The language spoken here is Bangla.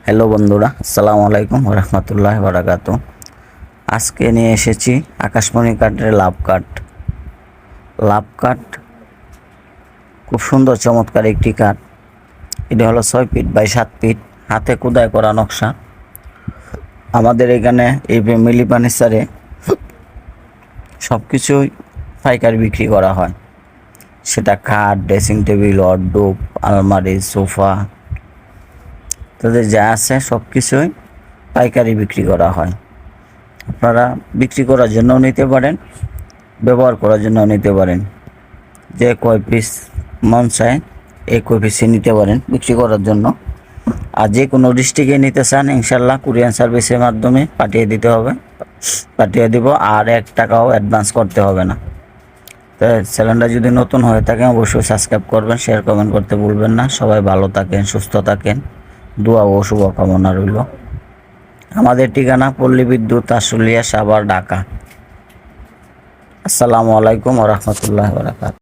হ্যালো বন্ধুরা, আসসালামু আলাইকুম রহমতুল্লাহ বারাকাত। আজকে নিয়ে এসেছি আকাশমণি কাঠের লাভ কাঠ। খুব সুন্দর চমৎকার একটি কাঠ। এটি হলো 6 ফিট বাই 7 ফিট, হাতে খোদাই করা নকশা। আমাদের এখানে এই মিলি ফার্নিচারে সব কিছুই পাইকারি বিক্রি করা হয়। সেটা খাট, ড্রেসিং টেবিল, ওয়ারড্রোব, আলমারি, সোফা, তাদের যা আছে সব কিছুই পাইকারি বিক্রি করা হয়। আপনারা বিক্রি করার জন্যও নিতে পারেন, ব্যবহার করার জন্যও নিতে পারেন। যে কয় পিস মন চায় এই কয় পিসে নিতে পারেন বিক্রি করার জন্য। আর যে কোনো ডিস্ট্রিক্টে নিতে চান ইনশাল্লাহ কুরিয়ার সার্ভিসের মাধ্যমে পাঠিয়ে দিব। আর 1 টাকাও অ্যাডভান্স করতে হবে না। তো চ্যানেলটা যদি নতুন হয়ে থাকে অবশ্যই সাবস্ক্রাইব করবেন, শেয়ার কমেন্ট করতে ভুলবেন না। সবাই ভালো থাকেন, সুস্থ থাকেন, দোয়া ও শুভকামনা রইল। আমাদের ঠিকানা পল্লী বিদ্যুৎ, আশুলিয়া, সাভার, ঢাকা। আসসালামু আলাইকুম ওয়া রাহমাতুল্লাহি ওয়া বারাকাতুহু।